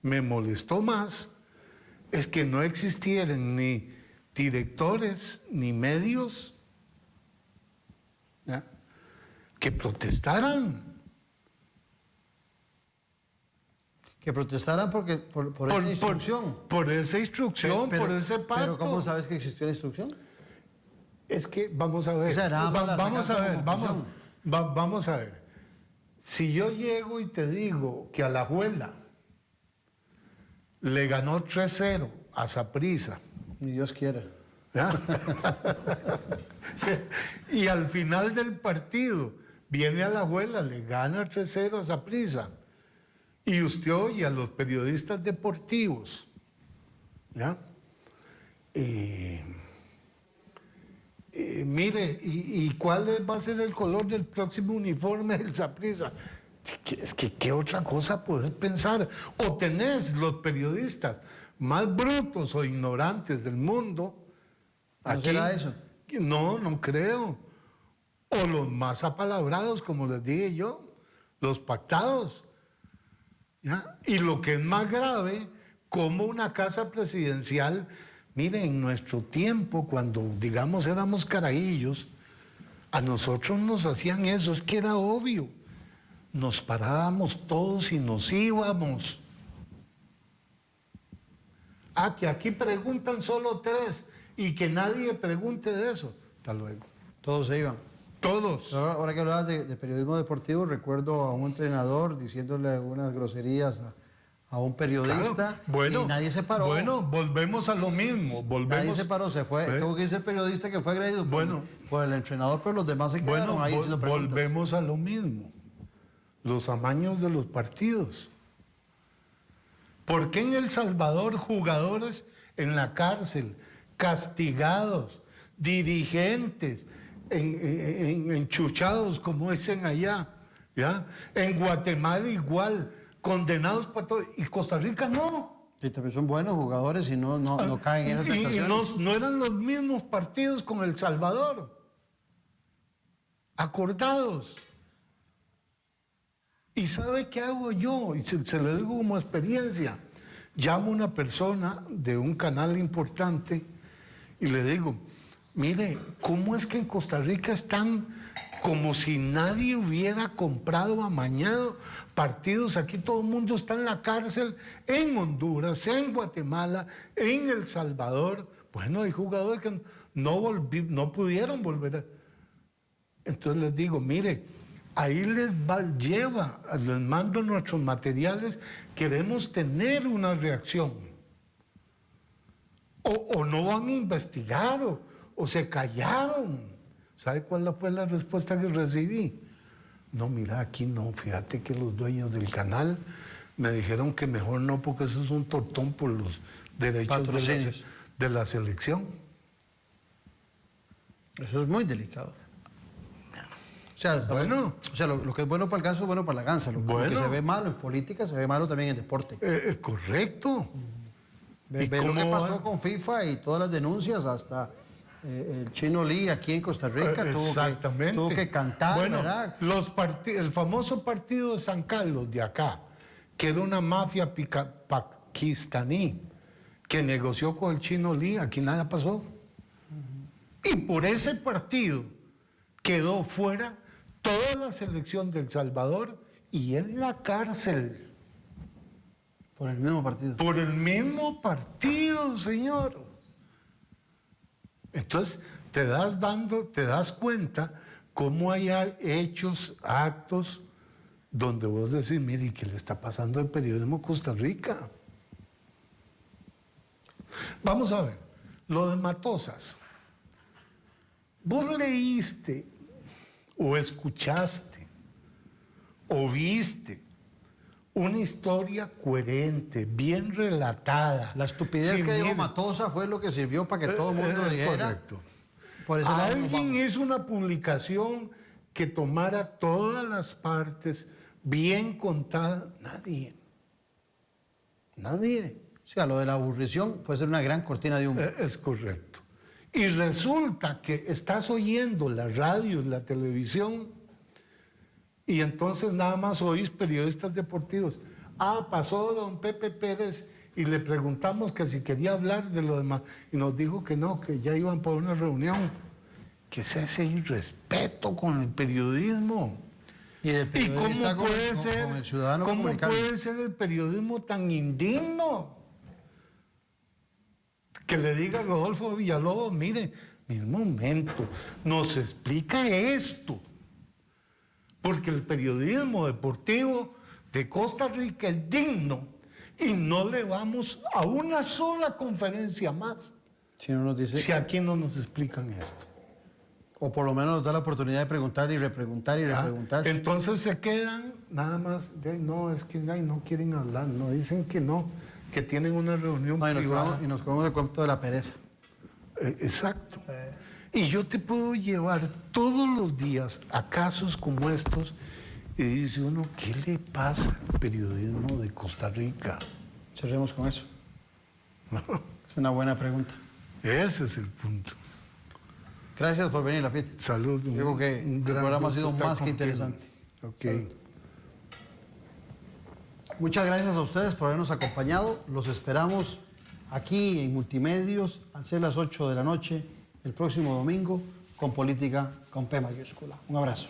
Speaker 6: me molestó más es que no existieran ni directores ni medios, ¿ya?, que protestaran.
Speaker 1: Que protestaran por esa instrucción.
Speaker 6: Por esa instrucción, por ese pacto.
Speaker 1: Pero ¿cómo sabes que existió la instrucción?
Speaker 6: Es que, vamos a ver.
Speaker 1: O sea, nada más la
Speaker 6: vamos a
Speaker 1: sacaste
Speaker 6: ver,
Speaker 1: como conclusión.
Speaker 6: vamos a ver. Si yo llego y te digo que Alajuela le ganó 3-0 a Saprissa,
Speaker 1: Ni Dios quiera.
Speaker 6: ¿ya? Y al final del partido viene Alajuela, le gana 3-0 a Saprissa, y usted oye a los periodistas deportivos, ¿ya?, mire, ¿y cuál va a ser el color del próximo uniforme del Saprissa? Es que, ¿qué otra cosa puedes pensar? O tenés los periodistas más brutos o ignorantes del mundo.
Speaker 1: ¿No será eso?
Speaker 6: No, no creo. O los más apalabrados, como les dije yo, los pactados, ¿ya? Y lo que es más grave, como una casa presidencial. Mire, en nuestro tiempo, cuando, digamos, éramos carajillos, a nosotros nos hacían eso, es que era obvio. Nos parábamos todos y nos íbamos. Ah, que aquí preguntan solo 3 y que nadie pregunte de eso. Hasta luego.
Speaker 1: Todos se iban.
Speaker 6: Todos.
Speaker 1: Ahora que hablabas de periodismo deportivo, recuerdo a un entrenador diciéndole unas groserías a un periodista,
Speaker 6: claro. Bueno,
Speaker 1: y nadie se paró.
Speaker 6: Bueno, volvemos a lo mismo.
Speaker 1: Nadie se paró, se fue. Tuvo que irse el periodista que fue agredido por el entrenador, pero los demás se quedaron ahí haciendo preguntas.
Speaker 6: Volvemos a lo mismo. Los amaños de los partidos. ¿Por qué en El Salvador jugadores en la cárcel, castigados, dirigentes, enchuchados, como dicen allá, ¿ya? En Guatemala igual, condenados para todo, y Costa Rica no?
Speaker 1: Y también son buenos jugadores y no caen en esas tentaciones.
Speaker 6: Y no eran los mismos partidos con El Salvador, acordados. ¿Y sabe qué hago yo? Y se lo digo como experiencia. Llamo a una persona de un canal importante y le digo, mire, ¿cómo es que en Costa Rica están como si nadie hubiera comprado amañado partidos? Aquí todo el mundo está en la cárcel, en Honduras, en Guatemala, en El Salvador. Bueno, hay jugadores que no pudieron volver. Entonces les digo, mire, ahí les mando nuestros materiales, queremos tener una reacción. O no han investigado, o se callaron. ¿Sabe cuál fue la respuesta que recibí? No, mira, aquí no, fíjate que los dueños del canal me dijeron que mejor no, porque eso es un tortón por los derechos de la selección.
Speaker 1: Eso es muy delicado. O sea, lo que es bueno para el ganso es bueno para la gansa. Lo que se ve malo en política se ve malo también en deporte.
Speaker 6: Correcto.
Speaker 1: Ve lo que pasó con FIFA y todas las denuncias hasta el Chino Lee aquí en Costa Rica
Speaker 6: Exactamente.
Speaker 1: tuvo que cantar,
Speaker 6: bueno,
Speaker 1: ¿verdad?
Speaker 6: el famoso partido de San Carlos de acá, que era una mafia pakistaní, que negoció con el Chino Lee, aquí nada pasó. Y por ese partido quedó fuera toda la selección de El Salvador y en la cárcel.
Speaker 1: Por el mismo partido.
Speaker 6: Por el mismo partido, señor. Entonces, te das cuenta cómo hay hechos, actos, donde vos decís, mire, ¿qué le está pasando al periodismo Costa Rica? Vamos a ver, lo de Matosas. Vos leíste, o escuchaste, o viste una historia coherente, bien relatada.
Speaker 1: La estupidez
Speaker 6: sin
Speaker 1: que dijo
Speaker 6: miedo.
Speaker 1: Matosa fue lo que sirvió para que todo el mundo
Speaker 6: Es
Speaker 1: dijera.
Speaker 6: correcto.
Speaker 1: Por ese lado nos
Speaker 6: Alguien
Speaker 1: vamos.
Speaker 6: hizo una publicación que tomara todas las partes bien contadas. Nadie.
Speaker 1: O sea, lo de la aburrición puede ser una gran cortina de humo.
Speaker 6: Es correcto. Y resulta que estás oyendo la radio y la televisión y entonces nada más oís periodistas deportivos. Pasó don Pepe Pérez y le preguntamos que si quería hablar de lo demás y nos dijo que no, que ya iban por una reunión. ¿Qué es ese irrespeto con el periodismo?
Speaker 1: Y del
Speaker 6: ¿Y cómo
Speaker 1: periodista
Speaker 6: puede ser,
Speaker 1: con el ciudadano
Speaker 6: cómo
Speaker 1: comunicable.
Speaker 6: puede ser el periodismo tan indigno? Que le diga a Rodolfo Villalobos, mire, un momento, nos explica esto. Porque el periodismo deportivo de Costa Rica es digno y no le vamos a una sola conferencia más
Speaker 1: Si no nos dice,
Speaker 6: si aquí no nos explican esto.
Speaker 1: o por lo menos nos da la oportunidad de preguntar y repreguntar y repreguntar.
Speaker 6: Entonces se quedan nada más de, no, es que no quieren hablar, no dicen que no, que tienen una reunión
Speaker 1: No,
Speaker 6: privada.
Speaker 1: y nos comemos el cuento de la pereza.
Speaker 6: Exacto. Y yo te puedo llevar todos los días a casos como estos y dice uno, ¿qué le pasa al periodismo de Costa Rica?
Speaker 1: Cerremos con eso. Es una buena pregunta.
Speaker 6: Ese es el punto.
Speaker 1: Gracias por venir, Lafite.
Speaker 6: Salud.
Speaker 1: Yo creo que el
Speaker 6: gran
Speaker 1: programa ha
Speaker 6: gusto
Speaker 1: sido
Speaker 6: estar
Speaker 1: más que
Speaker 6: contigo.
Speaker 1: interesante.
Speaker 6: Ok.
Speaker 1: Salud. Muchas gracias a ustedes por habernos acompañado. Los esperamos aquí en Multimedios al ser las 8 de la noche el próximo domingo con Política con P mayúscula. Un abrazo.